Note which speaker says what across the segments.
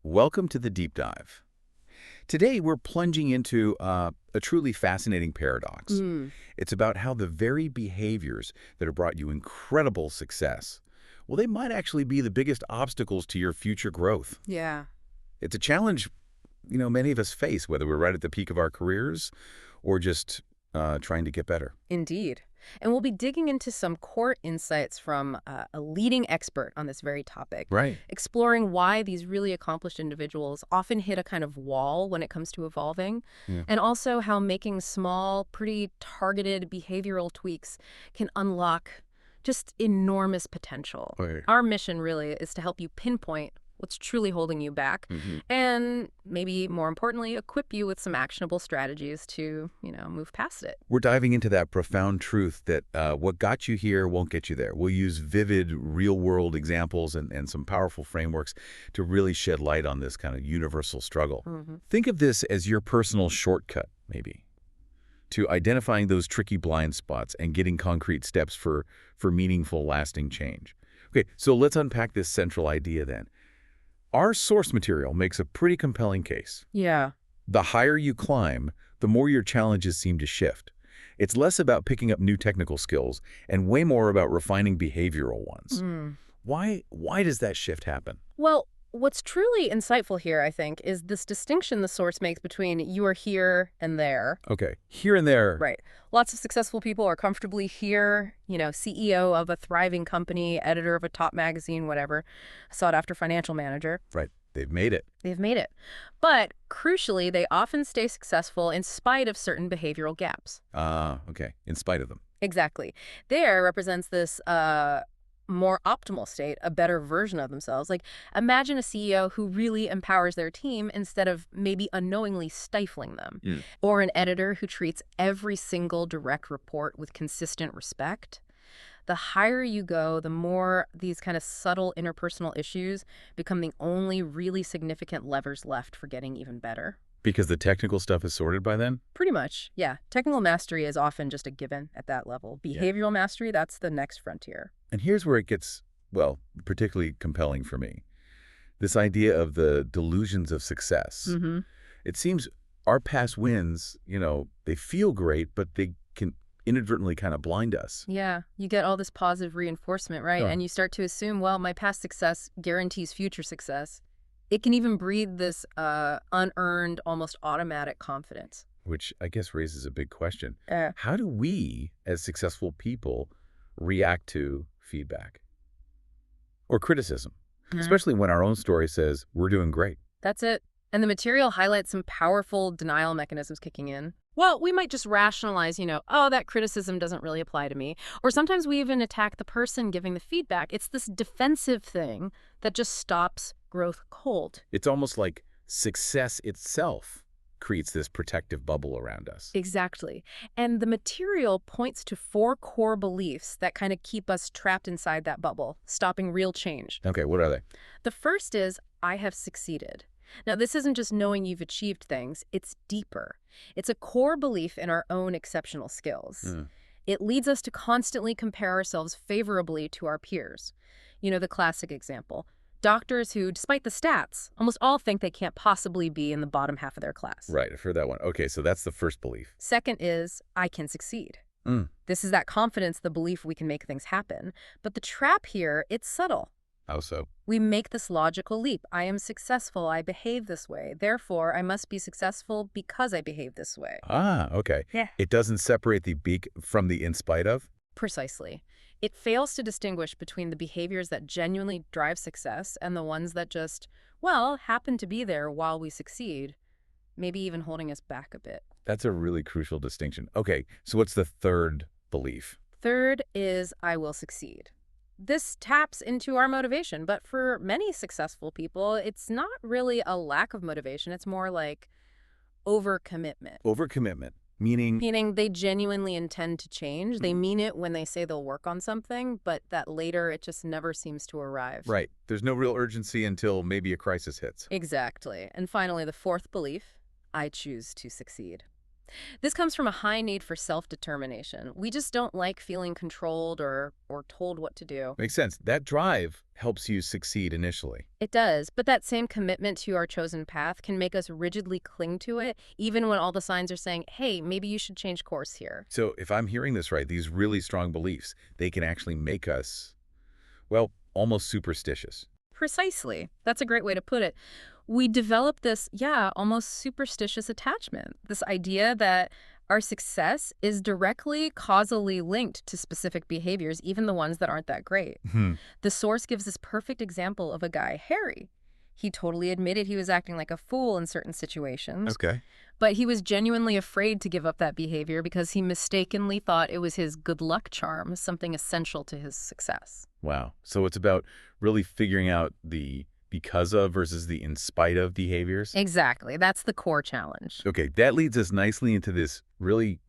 Speaker 1: Welcome to the Deep Dive. Today, we're plunging into a truly fascinating paradox. It's about how the very behaviors that have brought you incredible success, well, they might actually be the biggest obstacles to your future growth.
Speaker 2: Yeah.
Speaker 1: It's a challenge, many of us face, whether we're right at the peak of our careers or just trying to get better.
Speaker 2: Indeed. And we'll be digging into some core insights from a leading expert on this very topic,
Speaker 1: Right.
Speaker 2: exploring why these really accomplished individuals often hit a kind of wall when it comes to evolving,
Speaker 1: Yeah.
Speaker 2: and also how making small, pretty targeted behavioral tweaks can unlock just enormous potential.
Speaker 1: Okay.
Speaker 2: Our mission really is to help you pinpoint what's truly holding you back, and maybe more importantly, equip you with some actionable strategies to, move past it.
Speaker 1: We're diving into that profound truth that what got you here won't get you there. We'll use vivid, real-world examples and some powerful frameworks to really shed light on this kind of universal struggle. Think of this as your personal shortcut, maybe, to identifying those tricky blind spots and getting concrete steps for meaningful, lasting change. Okay, so let's unpack this central idea then. Our source material makes a pretty compelling case.
Speaker 2: Yeah.
Speaker 1: The higher you climb, the more your challenges seem to shift. It's less about picking up new technical skills and way more about refining behavioral ones. Why does that shift happen?
Speaker 2: Well, what's truly insightful here, I think, is this distinction the source makes between you are here and there.
Speaker 1: Okay, here and there.
Speaker 2: Right. Lots of successful people are comfortably here, CEO of a thriving company, editor of a top magazine, whatever, sought-after financial manager.
Speaker 1: Right, they've made it.
Speaker 2: They've made it. But crucially, they often stay successful in spite of certain behavioral gaps.
Speaker 1: Okay, in spite of them.
Speaker 2: Exactly. There represents this more optimal state, a better version of themselves. Like, imagine a CEO who really empowers their team instead of maybe unknowingly stifling them. Or an editor who treats every single direct report with consistent respect. The higher you go, the more these kind of subtle interpersonal issues become the only really significant levers left for getting even better.
Speaker 1: Because the technical stuff is sorted by then?
Speaker 2: Pretty much, yeah. Technical mastery is often just a given at that level. Behavioral mastery, that's the next frontier.
Speaker 1: And here's where it gets, well, particularly compelling for me. This idea of the delusions of success. It seems our past wins, they feel great, but they can inadvertently kind of blind us.
Speaker 2: Yeah, you get all this positive reinforcement, right?
Speaker 1: Sure.
Speaker 2: And you start to assume, well, my past success guarantees future success. It can even breed this unearned, almost automatic confidence.
Speaker 1: Which I guess raises a big question.
Speaker 2: Uh.
Speaker 1: How do we, as successful people, react to feedback or criticism, especially when our own story says we're doing great?
Speaker 2: That's it. And the material highlights some powerful denial mechanisms kicking in. Well, we might just rationalize, oh, that criticism doesn't really apply to me. Or sometimes we even attack the person giving the feedback. It's this defensive thing that just stops growth cold.
Speaker 1: It's almost like success itself creates this protective bubble around us.
Speaker 2: Exactly. And the material points to 4 core beliefs that kind of keep us trapped inside that bubble, stopping real change.
Speaker 1: Okay, what are they?
Speaker 2: The first is, I have succeeded. Now, this isn't just knowing you've achieved things, it's deeper. It's a core belief in our own exceptional skills. It leads us to constantly compare ourselves favorably to our peers. The classic example. Doctors who, despite the stats, almost all think they can't possibly be in the bottom half of their class.
Speaker 1: Right, I've heard that one. Okay, so that's the first belief.
Speaker 2: Second is, I can succeed. This is that confidence, the belief we can make things happen. But the trap here, it's subtle.
Speaker 1: How so?
Speaker 2: We make this logical leap. I am successful. I behave this way. Therefore, I must be successful because I behave this way.
Speaker 1: Okay.
Speaker 2: Yeah.
Speaker 1: It doesn't separate the beak from the in spite of?
Speaker 2: Precisely. It fails to distinguish between the behaviors that genuinely drive success and the ones that just, happen to be there while we succeed, maybe even holding us back a bit.
Speaker 1: That's a really crucial distinction. Okay, so what's the third belief?
Speaker 2: Third is, I will succeed. This taps into our motivation, but for many successful people, it's not really a lack of motivation. It's more like overcommitment.
Speaker 1: Overcommitment, meaning?
Speaker 2: Meaning they genuinely intend to change. They mean it when they say they'll work on something, but that later it just never seems to arrive.
Speaker 1: Right. There's no real urgency until maybe a crisis hits.
Speaker 2: Exactly. And finally, the fourth belief, I choose to succeed. This comes from a high need for self-determination. We just don't like feeling controlled or told what to do.
Speaker 1: Makes sense. That drive helps you succeed initially.
Speaker 2: It does, but that same commitment to our chosen path can make us rigidly cling to it, even when all the signs are saying, hey, maybe you should change course here.
Speaker 1: So if I'm hearing this right, these really strong beliefs, they can actually make us, well, almost superstitious.
Speaker 2: Precisely. That's a great way to put it. We develop this, almost superstitious attachment, this idea that our success is directly causally linked to specific behaviors, even the ones that aren't that great. The source gives this perfect example of a guy, Harry. He totally admitted he was acting like a fool in certain situations.
Speaker 1: Okay.
Speaker 2: But he was genuinely afraid to give up that behavior because he mistakenly thought it was his good luck charm, something essential to his success.
Speaker 1: Wow. So it's about really figuring out the because of versus the in spite of behaviors?
Speaker 2: Exactly. That's the core challenge.
Speaker 1: Okay, that leads us nicely into this really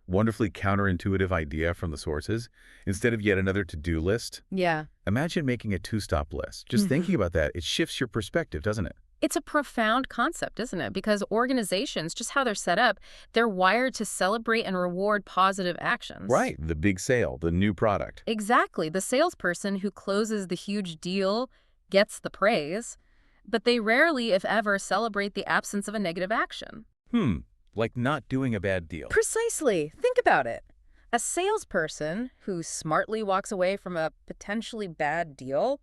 Speaker 1: wonderfully counterintuitive idea from the sources. Instead of yet another to-do list,
Speaker 2: Yeah.
Speaker 1: imagine making a two-stop list. Just thinking about that, it shifts your perspective, doesn't it?
Speaker 2: It's a profound concept, isn't it? Because organizations, just how they're set up, they're wired to celebrate and reward positive actions.
Speaker 1: Right. The big sale, the new product.
Speaker 2: Exactly. The salesperson who closes the huge deal gets the praise, but they rarely, if ever, celebrate the absence of a negative action.
Speaker 1: Like not doing a bad deal.
Speaker 2: Precisely. Think about it. A salesperson who smartly walks away from a potentially bad deal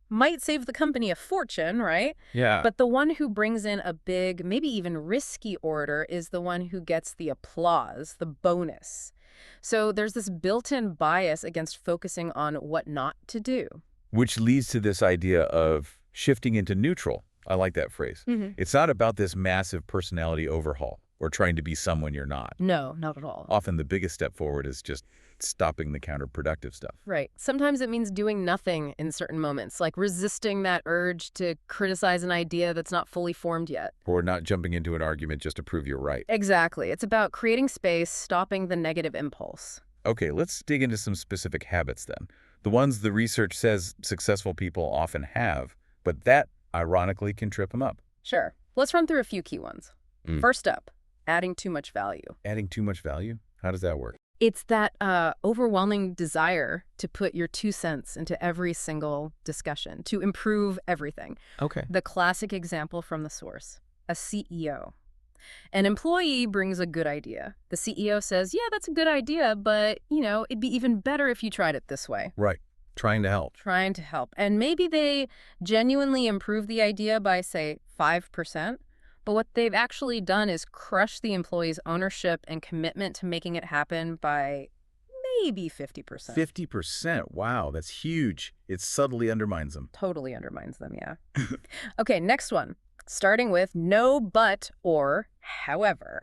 Speaker 2: might save the company a fortune, right?
Speaker 1: Yeah.
Speaker 2: But the one who brings in a big, maybe even risky order is the one who gets the applause, the bonus. So there's this built-in bias against focusing on what not to do.
Speaker 1: Which leads to this idea of shifting into neutral. I like that phrase. It's not about this massive personality overhaul or trying to be someone you're not.
Speaker 2: No, not at all.
Speaker 1: Often the biggest step forward is just stopping the counterproductive stuff.
Speaker 2: Right. Sometimes it means doing nothing in certain moments, like resisting that urge to criticize an idea that's not fully formed yet.
Speaker 1: Or not jumping into an argument just to prove you're right.
Speaker 2: Exactly. It's about creating space, stopping the negative impulse.
Speaker 1: Okay, let's dig into some specific habits then. The ones the research says successful people often have, but that, ironically, can trip them up.
Speaker 2: Sure. Let's run through a few key ones. First up, adding too much value.
Speaker 1: Adding too much value? How does that work?
Speaker 2: It's that overwhelming desire to put your 2 cents into every single discussion, to improve everything.
Speaker 1: Okay.
Speaker 2: The classic example from the source, a CEO. An employee brings a good idea. The CEO says, yeah, that's a good idea, but, it'd be even better if you tried it this way.
Speaker 1: Right. Trying to help.
Speaker 2: Trying to help. And maybe they genuinely improve the idea by, say, 5%. But what they've actually done is crush the employee's ownership and commitment to making it happen by maybe 50%.
Speaker 1: 50%? Wow, that's huge. It subtly undermines them.
Speaker 2: Totally undermines them, yeah. Okay, next one. Starting with no, but, or, however.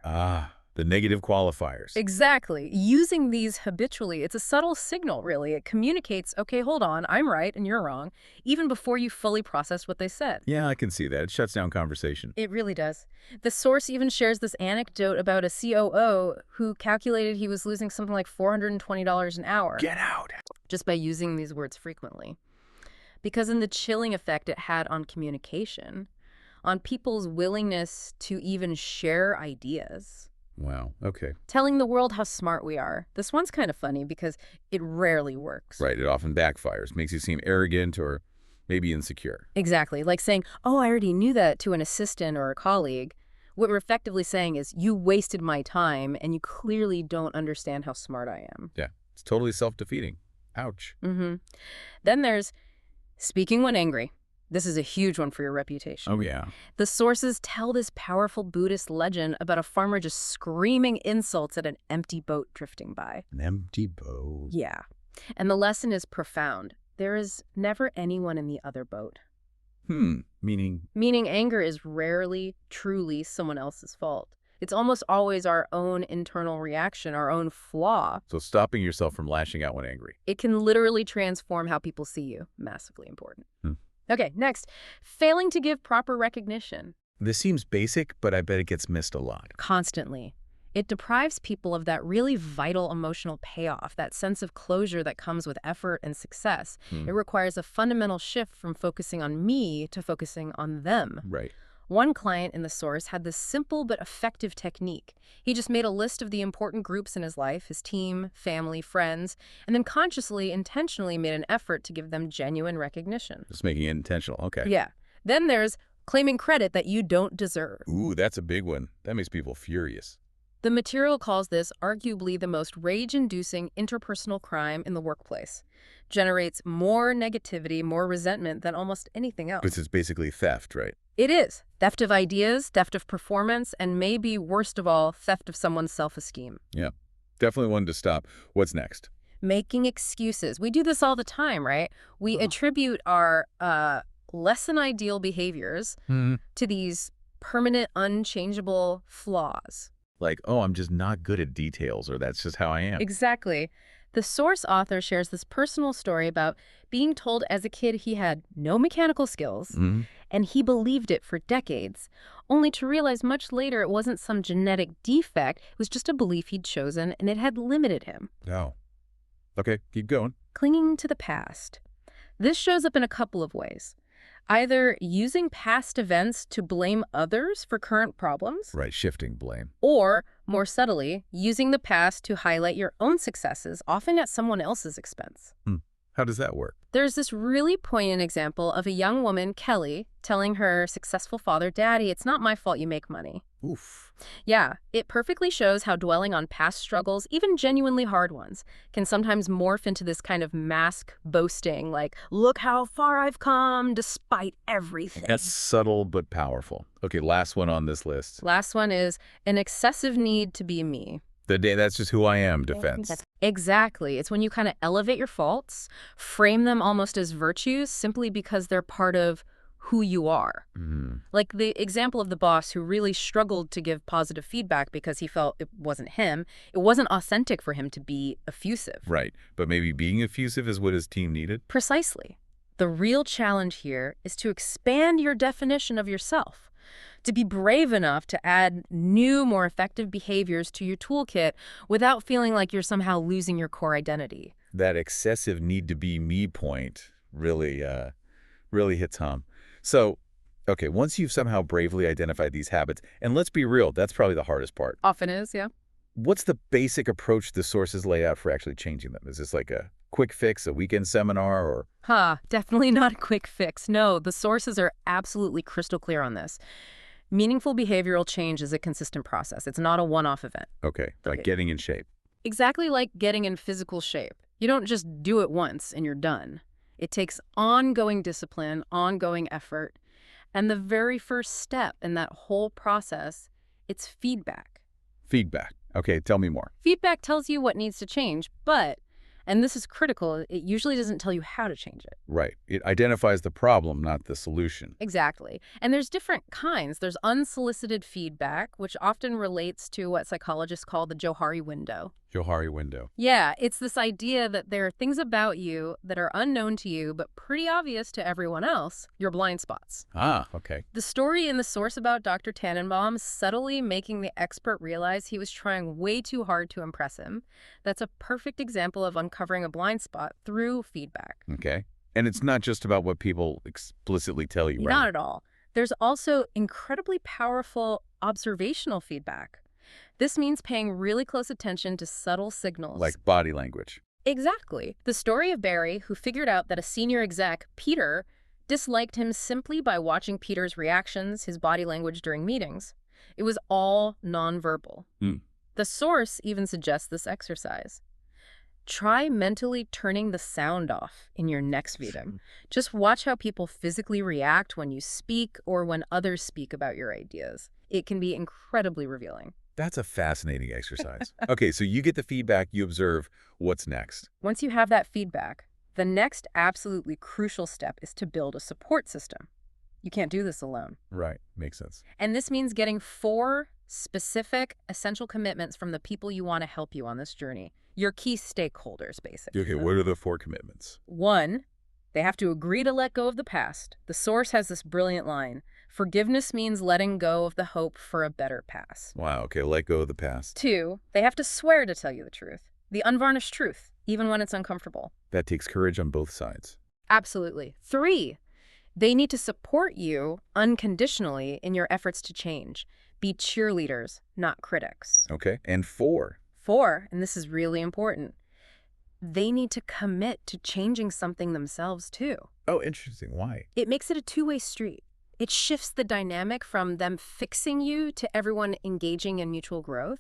Speaker 1: The negative qualifiers.
Speaker 2: Exactly. Using these habitually, it's a subtle signal, really. It communicates, okay, hold on, I'm right and you're wrong, even before you fully process what they said.
Speaker 1: Yeah, I can see that. It shuts down conversation.
Speaker 2: It really does. The source even shares this anecdote about a COO who calculated he was losing something like $420 an hour.
Speaker 1: Get out.
Speaker 2: Just by using these words frequently. Because in the chilling effect it had on communication, on people's willingness to even share ideas.
Speaker 1: Wow, okay.
Speaker 2: Telling the world how smart we are. This one's kind of funny because it rarely works.
Speaker 1: Right, it often backfires, makes you seem arrogant or maybe insecure.
Speaker 2: Exactly, like saying, oh, I already knew that to an assistant or a colleague. What we're effectively saying is, you wasted my time and you clearly don't understand how smart I am.
Speaker 1: Yeah, it's totally self-defeating. Ouch.
Speaker 2: Then there's speaking when angry. This is a huge one for your reputation.
Speaker 1: Oh, yeah.
Speaker 2: The sources tell this powerful Buddhist legend about a farmer just screaming insults at an empty boat drifting by.
Speaker 1: An empty boat.
Speaker 2: Yeah. And the lesson is profound. There is never anyone in the other boat.
Speaker 1: Meaning?
Speaker 2: Meaning anger is rarely, truly someone else's fault. It's almost always our own internal reaction, our own flaw.
Speaker 1: So stopping yourself from lashing out when angry.
Speaker 2: It can literally transform how people see you. Massively important. Okay, next. Failing to give proper recognition.
Speaker 1: This seems basic, but I bet it gets missed a lot.
Speaker 2: Constantly. It deprives people of that really vital emotional payoff, that sense of closure that comes with effort and success. It requires a fundamental shift from focusing on me to focusing on them.
Speaker 1: Right.
Speaker 2: One client in the source had this simple but effective technique. He just made a list of the important groups in his life, his team, family, friends, and then consciously, intentionally made an effort to give them genuine recognition.
Speaker 1: Just making it intentional. Okay.
Speaker 2: Yeah. Then there's claiming credit that you don't deserve.
Speaker 1: Ooh, that's a big one. That makes people furious.
Speaker 2: The material calls this arguably the most rage-inducing interpersonal crime in the workplace. Generates more negativity, more resentment than almost anything else.
Speaker 1: This is basically theft, right?
Speaker 2: It is. Theft of ideas, theft of performance, and maybe, worst of all, theft of someone's self-esteem.
Speaker 1: Yeah. Definitely one to stop. What's next?
Speaker 2: Making excuses. We do this all the time, right? We attribute our less than ideal behaviors to these permanent, unchangeable flaws.
Speaker 1: Like, oh, I'm just not good at details, or that's just how I am.
Speaker 2: Exactly. The source author shares this personal story about being told as a kid he had no mechanical skills, and he believed it for decades, only to realize much later it wasn't some genetic defect, it was just a belief he'd chosen, and it had limited him.
Speaker 1: Oh. Okay, keep going.
Speaker 2: Clinging to the past. This shows up in a couple of ways. Either using past events to blame others for current problems.
Speaker 1: Right, shifting blame.
Speaker 2: Or, more subtly, using the past to highlight your own successes, often at someone else's expense.
Speaker 1: How does that work?
Speaker 2: There's this really poignant example of a young woman, Kelly, telling her successful father, "Daddy, it's not my fault you make money."
Speaker 1: Oof.
Speaker 2: Yeah, it perfectly shows how dwelling on past struggles, even genuinely hard ones, can sometimes morph into this kind of mask boasting, like, look how far I've come despite everything.
Speaker 1: That's subtle but powerful. Okay, last one on this list.
Speaker 2: Last one is an excessive need to be me.
Speaker 1: That's just who I am defense.
Speaker 2: Exactly. It's when you kind of elevate your faults, frame them almost as virtues simply because they're part of who you are. Like the example of the boss who really struggled to give positive feedback because he felt it wasn't him. It wasn't authentic for him to be effusive.
Speaker 1: Right, but maybe being effusive is what his team needed?
Speaker 2: Precisely. The real challenge here is to expand your definition of yourself, to be brave enough to add new, more effective behaviors to your toolkit without feeling like you're somehow losing your core identity.
Speaker 1: That excessive need to be me point really hits home. So, okay, once you've somehow bravely identified these habits, and let's be real, that's probably the hardest part.
Speaker 2: Often is, yeah.
Speaker 1: What's the basic approach the sources lay out for actually changing them? Is this like a quick fix, a weekend seminar, or?
Speaker 2: Definitely not a quick fix. No, the sources are absolutely crystal clear on this. Meaningful behavioral change is a consistent process. It's not a one-off event.
Speaker 1: Okay, like getting in shape.
Speaker 2: Exactly like getting in physical shape. You don't just do it once and you're done. It takes ongoing discipline, ongoing effort. And the very first step in that whole process, it's feedback.
Speaker 1: Feedback. Okay, tell me more.
Speaker 2: Feedback tells you what needs to change, but, and this is critical, it usually doesn't tell you how to change it.
Speaker 1: Right. It identifies the problem, not the solution.
Speaker 2: Exactly. And there's different kinds. There's unsolicited feedback, which often relates to what psychologists call the Johari window.
Speaker 1: Johari window.
Speaker 2: Yeah, it's this idea that there are things about you that are unknown to you, but pretty obvious to everyone else, your blind spots.
Speaker 1: Okay.
Speaker 2: The story in the source about Dr. Tannenbaum subtly making the expert realize he was trying way too hard to impress him. That's a perfect example of uncovering a blind spot through feedback.
Speaker 1: Okay. And it's not just about what people explicitly tell you, right?
Speaker 2: Not at all. There's also incredibly powerful observational feedback. This means paying really close attention to subtle signals.
Speaker 1: Like body language.
Speaker 2: Exactly. The story of Barry, who figured out that a senior exec, Peter, disliked him simply by watching Peter's reactions, his body language during meetings. It was all nonverbal. The source even suggests this exercise. Try mentally turning the sound off in your next meeting. Just watch how people physically react when you speak or when others speak about your ideas. It can be incredibly revealing.
Speaker 1: That's a fascinating exercise. Okay, so you get the feedback, you observe. What's next?
Speaker 2: Once you have that feedback, the next absolutely crucial step is to build a support system. You can't do this alone.
Speaker 1: Right, makes sense.
Speaker 2: And this means getting 4 specific, essential commitments from the people you want to help you on this journey. Your key stakeholders, basically.
Speaker 1: Okay, what are the 4 commitments?
Speaker 2: 1, they have to agree to let go of the past. The source has this brilliant line. Forgiveness means letting go of the hope for a better past.
Speaker 1: Wow, okay, let go of the past.
Speaker 2: 2, they have to swear to tell you the truth. The unvarnished truth, even when it's uncomfortable.
Speaker 1: That takes courage on both sides.
Speaker 2: Absolutely. 3, They need to support you unconditionally in your efforts to change. Be cheerleaders, not critics.
Speaker 1: Okay. And 4.
Speaker 2: 4, and this is really important, they need to commit to changing something themselves too.
Speaker 1: Oh, interesting. Why?
Speaker 2: It makes it a two-way street. It shifts the dynamic from them fixing you to everyone engaging in mutual growth.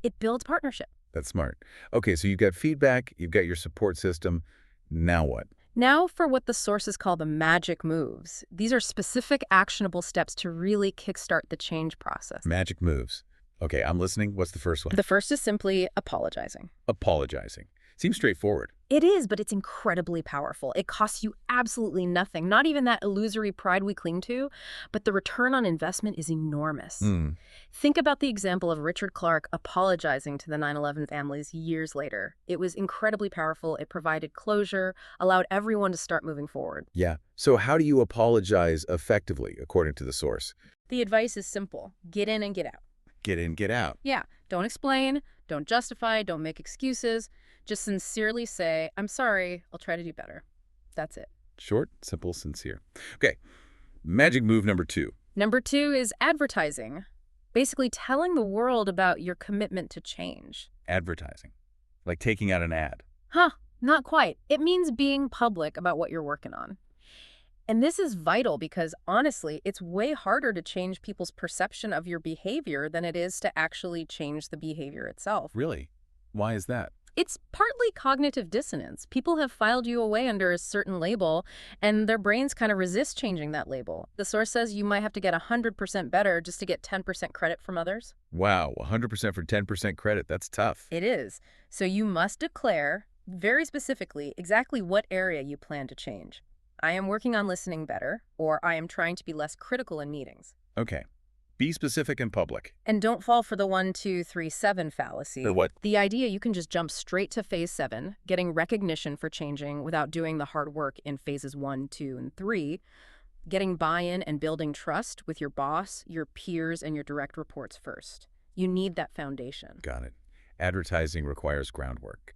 Speaker 2: It builds partnership.
Speaker 1: That's smart. Okay, so you've got feedback, you've got your support system. Now what?
Speaker 2: Now for what the sources call the magic moves. These are specific actionable steps to really kickstart the change process.
Speaker 1: Magic moves. Okay, I'm listening. What's the first one?
Speaker 2: The first is simply apologizing.
Speaker 1: Apologizing. Seems straightforward.
Speaker 2: It is, but it's incredibly powerful. It costs you absolutely nothing, not even that illusory pride we cling to, but the return on investment is enormous. Think about the example of Richard Clarke apologizing to the 9/11 families years later. It was incredibly powerful. It provided closure, allowed everyone to start moving forward.
Speaker 1: Yeah. So how do you apologize effectively, according to the source?
Speaker 2: The advice is simple. Get in and get out.
Speaker 1: Get in, get out.
Speaker 2: Yeah, don't explain, don't justify, don't make excuses. Just sincerely say, I'm sorry, I'll try to do better. That's it.
Speaker 1: Short, simple, sincere. Okay, magic move number 2.
Speaker 2: Number 2 is advertising. Basically telling the world about your commitment to change.
Speaker 1: Advertising. Like taking out an ad.
Speaker 2: Not quite. It means being public about what you're working on. And this is vital because, honestly, it's way harder to change people's perception of your behavior than it is to actually change the behavior itself.
Speaker 1: Really? Why is that?
Speaker 2: It's partly cognitive dissonance. People have filed you away under a certain label, and their brains kind of resist changing that label. The source says you might have to get 100% better just to get 10% credit from others.
Speaker 1: Wow, 100% for 10% credit. That's tough.
Speaker 2: It is. So you must declare, very specifically, exactly what area you plan to change. I am working on listening better, or I am trying to be less critical in meetings.
Speaker 1: Okay. Be specific in public.
Speaker 2: And don't fall for the 1, 2, 3, 7 fallacy.
Speaker 1: The what?
Speaker 2: The idea you can just jump straight to phase 7, getting recognition for changing without doing the hard work in phases 1, 2, and 3, getting buy-in and building trust with your boss, your peers, and your direct reports first. You need that foundation.
Speaker 1: Got it. Advertising requires groundwork.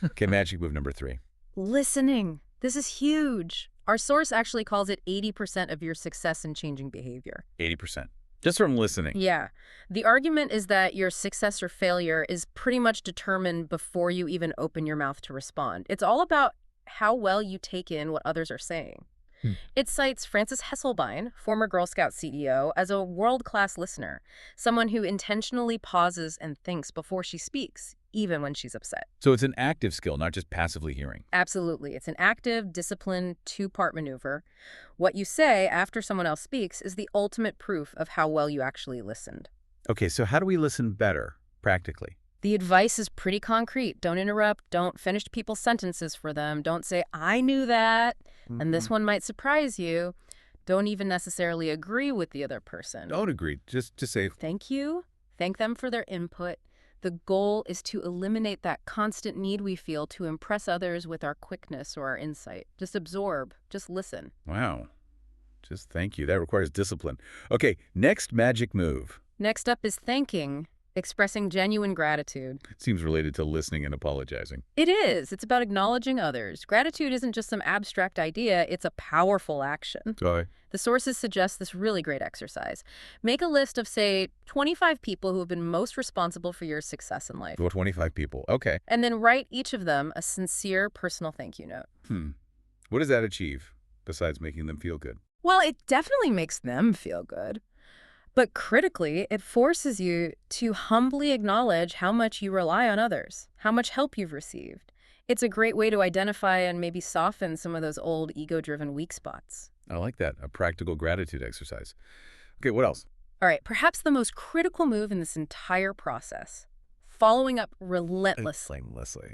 Speaker 1: Okay, magic move number 3.
Speaker 2: Listening. This is huge. Our source actually calls it 80% of your success in changing behavior.
Speaker 1: 80%. Just from listening.
Speaker 2: Yeah. The argument is that your success or failure is pretty much determined before you even open your mouth to respond. It's all about how well you take in what others are saying. It cites Frances Hesselbein, former Girl Scout CEO, as a world-class listener, someone who intentionally pauses and thinks before she speaks, even when she's upset.
Speaker 1: So it's an active skill, not just passively hearing.
Speaker 2: Absolutely. It's an active, disciplined, two-part maneuver. What you say after someone else speaks is the ultimate proof of how well you actually listened.
Speaker 1: Okay, so how do we listen better, practically?
Speaker 2: The advice is pretty concrete. Don't interrupt. Don't finish people's sentences for them. Don't say, I knew that. And this one might surprise you. Don't even necessarily agree with the other person.
Speaker 1: Don't agree. Just say,
Speaker 2: Thank you. Thank them for their input. The goal is to eliminate that constant need we feel to impress others with our quickness or our insight. Just absorb. Just listen.
Speaker 1: wow, just thank you. That requires discipline. Okay, next magic move.
Speaker 2: Next up is thanking. Expressing genuine gratitude.
Speaker 1: Seems related to listening and apologizing.
Speaker 2: It is. It's about acknowledging others. Gratitude isn't just some abstract idea, it's a powerful action.
Speaker 1: Sorry.
Speaker 2: The sources suggest this really great exercise. Make a list of, say, 25 people who have been most responsible for your success in life.
Speaker 1: Well, 25 people. Okay.
Speaker 2: And then write each of them a sincere personal thank you note.
Speaker 1: What does that achieve, besides making them feel good?
Speaker 2: Well, it definitely makes them feel good. But critically, it forces you to humbly acknowledge how much you rely on others, how much help you've received. It's a great way to identify and maybe soften some of those old ego-driven weak spots.
Speaker 1: I like that, a practical gratitude exercise. Okay, what else?
Speaker 2: All right, perhaps the most critical move in this entire process, following up relentlessly.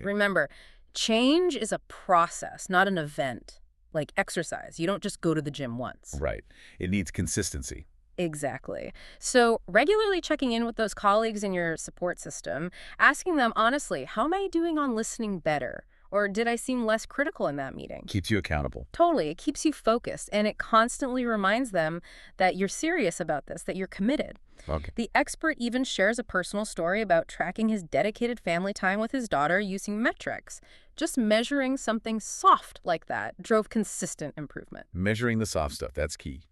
Speaker 2: Remember, change is a process, not an event, like exercise. You don't just go to the gym once.
Speaker 1: Right. It needs consistency.
Speaker 2: Exactly. So regularly checking in with those colleagues in your support system, asking them honestly, how am I doing on listening better? Or did I seem less critical in that meeting?
Speaker 1: Keeps you accountable.
Speaker 2: Totally. It keeps you focused, and it constantly reminds them that you're serious about this, that you're committed.
Speaker 1: Okay.
Speaker 2: The expert even shares a personal story about tracking his dedicated family time with his daughter using metrics. Just measuring something soft like that drove consistent improvement.
Speaker 1: Measuring the soft stuff, that's key.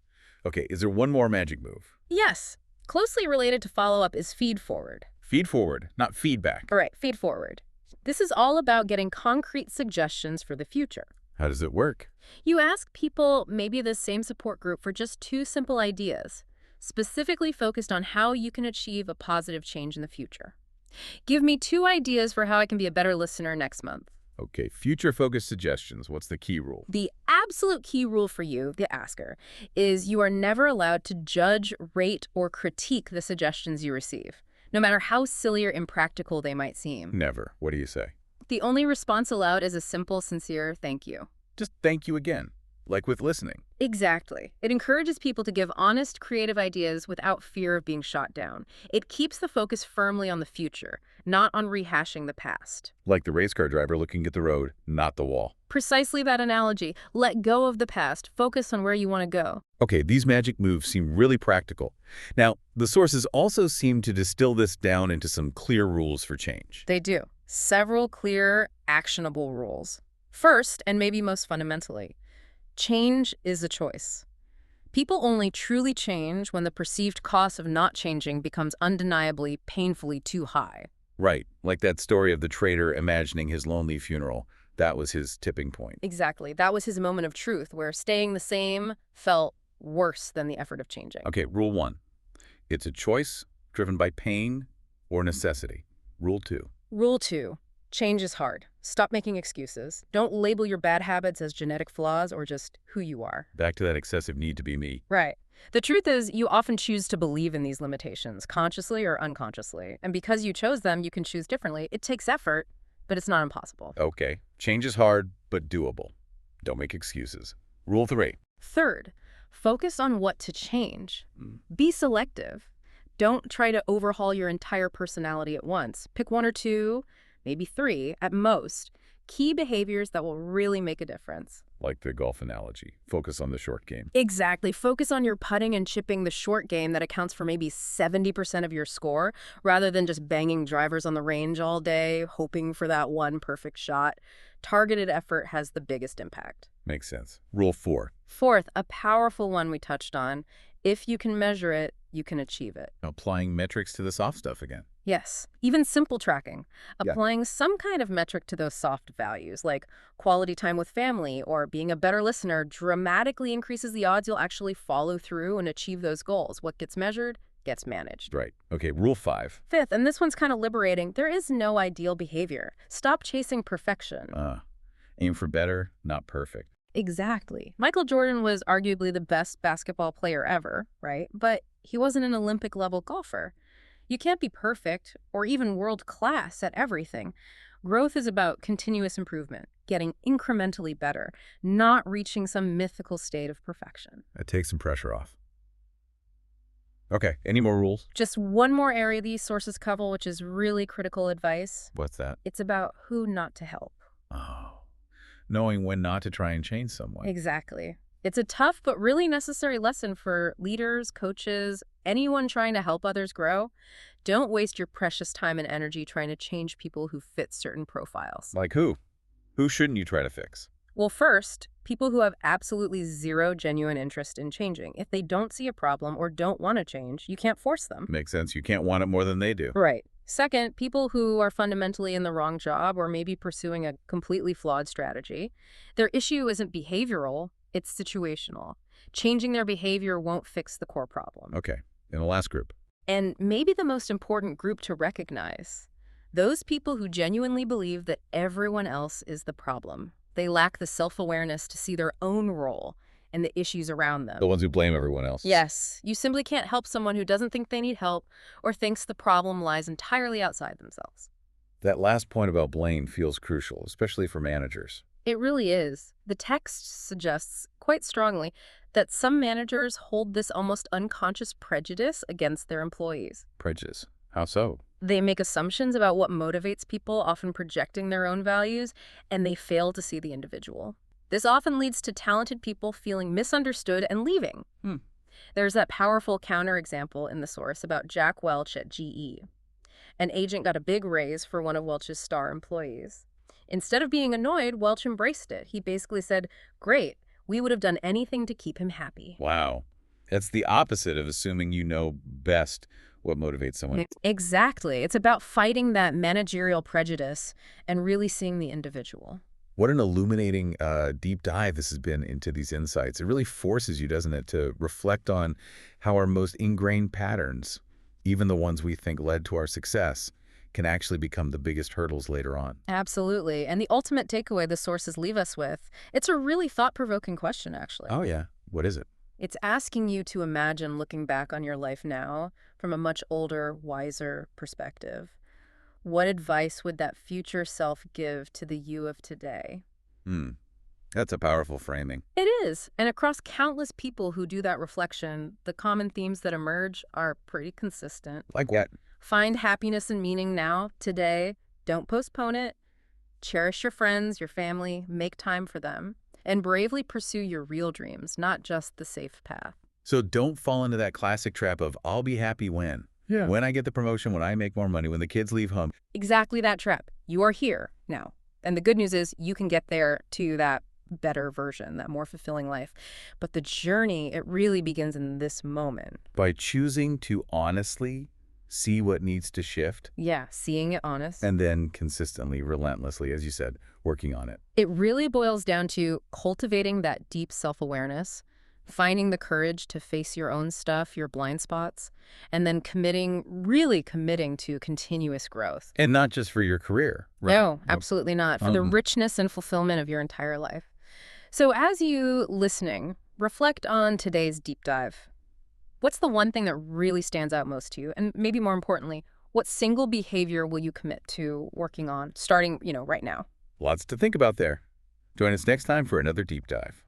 Speaker 1: Okay, is there one more magic move?
Speaker 2: Yes. Closely related to follow-up is Feedforward.
Speaker 1: Feedforward, not feedback.
Speaker 2: All right, Feedforward. This is all about getting concrete suggestions for the future.
Speaker 1: How does it work?
Speaker 2: You ask people, maybe the same support group, for just 2 simple ideas, specifically focused on how you can achieve a positive change in the future. Give me 2 ideas for how I can be a better listener next month.
Speaker 1: Okay, future-focused suggestions. What's the key rule?
Speaker 2: The absolute key rule for you, the asker, is you are never allowed to judge, rate, or critique the suggestions you receive, no matter how silly or impractical they might seem.
Speaker 1: Never. What do you say?
Speaker 2: The only response allowed is a simple, sincere thank you.
Speaker 1: Just thank you again, like with listening.
Speaker 2: Exactly. It encourages people to give honest, creative ideas without fear of being shot down. It keeps the focus firmly on the future, not on rehashing the past.
Speaker 1: Like the race car driver looking at the road, not the wall.
Speaker 2: Precisely that analogy. Let go of the past. Focus on where you want to go.
Speaker 1: Okay, these magic moves seem really practical. Now, the sources also seem to distill this down into some clear rules for change.
Speaker 2: They do. Several clear, actionable rules. First, and maybe most fundamentally, change is a choice. People only truly change when the perceived cost of not changing becomes undeniably, painfully too high.
Speaker 1: Right, like that story of the trader imagining his lonely funeral. That was his tipping point.
Speaker 2: Exactly. That was his moment of truth, where staying the same felt worse than the effort of changing.
Speaker 1: Okay, rule 1. It's a choice driven by pain or necessity. Rule 2.
Speaker 2: Rule 2. Change is hard. Stop making excuses. Don't label your bad habits as genetic flaws or just who you are.
Speaker 1: Back to that excessive need to be me.
Speaker 2: Right. The truth is, you often choose to believe in these limitations, consciously or unconsciously. And because you chose them, you can choose differently. It takes effort, but it's not impossible.
Speaker 1: Okay, change is hard, but doable. Don't make excuses. Rule 3.
Speaker 2: Third, focus on what to change. Be selective. Don't try to overhaul your entire personality at once. Pick 1 or 2, maybe 3 at most, key behaviors that will really make a difference.
Speaker 1: Like the golf analogy. Focus on the short game.
Speaker 2: Exactly. Focus on your putting and chipping, the short game that accounts for maybe 70% of your score, rather than just banging drivers on the range all day, hoping for that one perfect shot. Targeted effort has the biggest impact.
Speaker 1: Makes sense. Rule 4.
Speaker 2: Fourth, a powerful one we touched on. If you can measure it, you can achieve it.
Speaker 1: Applying metrics to the soft stuff again.
Speaker 2: Yes, even simple tracking.
Speaker 1: Yeah.
Speaker 2: Applying some kind of metric to those soft values, like quality time with family or being a better listener, dramatically increases the odds you'll actually follow through and achieve those goals. What gets measured gets managed.
Speaker 1: Right. Okay, rule 5.
Speaker 2: Fifth, and this one's kind of liberating, there is no ideal behavior. Stop chasing perfection.
Speaker 1: Aim for better, not perfect.
Speaker 2: Exactly. Michael Jordan was arguably the best basketball player ever, right? But he wasn't an Olympic-level golfer. You can't be perfect or even world-class at everything. Growth is about continuous improvement, getting incrementally better, not reaching some mythical state of perfection.
Speaker 1: That takes some pressure off. Okay, any more rules?
Speaker 2: Just one more area these sources cover, which is really critical advice.
Speaker 1: What's that?
Speaker 2: It's about who not to help.
Speaker 1: Oh, knowing when not to try and change someone.
Speaker 2: Exactly. It's a tough but really necessary lesson for leaders, coaches, anyone trying to help others grow. Don't waste your precious time and energy trying to change people who fit certain profiles.
Speaker 1: Like who? Who shouldn't you try to fix?
Speaker 2: Well, first, people who have absolutely zero genuine interest in changing. If they don't see a problem or don't want to change, you can't force them.
Speaker 1: Makes sense. You can't want it more than they do.
Speaker 2: Right. Second, people who are fundamentally in the wrong job or maybe pursuing a completely flawed strategy. Their issue isn't behavioral, it's situational. Changing their behavior won't fix the core problem.
Speaker 1: Okay. And the last group.
Speaker 2: And maybe the most important group to recognize, those people who genuinely believe that everyone else is the problem. They lack the self-awareness to see their own role and the issues around them.
Speaker 1: The ones who blame everyone else.
Speaker 2: Yes, you simply can't help someone who doesn't think they need help or thinks the problem lies entirely outside themselves.
Speaker 1: That last point about blame feels crucial, especially for managers.
Speaker 2: It really is. The text suggests quite strongly that some managers hold this almost unconscious prejudice against their employees.
Speaker 1: Prejudice. How so?
Speaker 2: They make assumptions about what motivates people, often projecting their own values, and they fail to see the individual. This often leads to talented people feeling misunderstood and leaving. There's that powerful counterexample in the source about Jack Welch at GE. An agent got a big raise for one of Welch's star employees. Instead of being annoyed, Welch embraced it. He basically said, "Great, we would have done anything to keep him happy."
Speaker 1: Wow. That's the opposite of assuming you know best what motivates someone.
Speaker 2: Exactly. It's about fighting that managerial prejudice and really seeing the individual.
Speaker 1: What an illuminating deep dive this has been into these insights. It really forces you, doesn't it, to reflect on how our most ingrained patterns, even the ones we think led to our success, can actually become the biggest hurdles later on.
Speaker 2: Absolutely. And the ultimate takeaway the sources leave us with, it's a really thought-provoking question, actually.
Speaker 1: Oh, yeah. What is it?
Speaker 2: It's asking you to imagine looking back on your life now from a much older, wiser perspective. What advice would that future self give to the you of today?
Speaker 1: That's a powerful framing.
Speaker 2: It is. And across countless people who do that reflection, the common themes that emerge are pretty consistent.
Speaker 1: Like what?
Speaker 2: Find happiness and meaning now, today. Don't postpone it. Cherish your friends, your family. Make time for them. And bravely pursue your real dreams, not just the safe path.
Speaker 1: So don't fall into that classic trap of, I'll be happy when.
Speaker 3: Yeah.
Speaker 1: When I get the promotion, when I make more money, when the kids leave home.
Speaker 2: Exactly that trap. You are here now. And the good news is you can get there to that better version, that more fulfilling life. But the journey, it really begins in this moment.
Speaker 1: By choosing to honestly see what needs to shift.
Speaker 2: Yeah, seeing it honest.
Speaker 1: And then consistently, relentlessly, as you said, working on it.
Speaker 2: It really boils down to cultivating that deep self-awareness, finding the courage to face your own stuff, your blind spots, and then really committing to continuous growth.
Speaker 1: And not just for your career. Right?
Speaker 2: No, absolutely not. For the richness and fulfillment of your entire life. So as you listening, reflect on today's deep dive. What's the one thing that really stands out most to you? And maybe more importantly, what single behavior will you commit to working on starting, right now?
Speaker 1: Lots to think about there. Join us next time for another deep dive.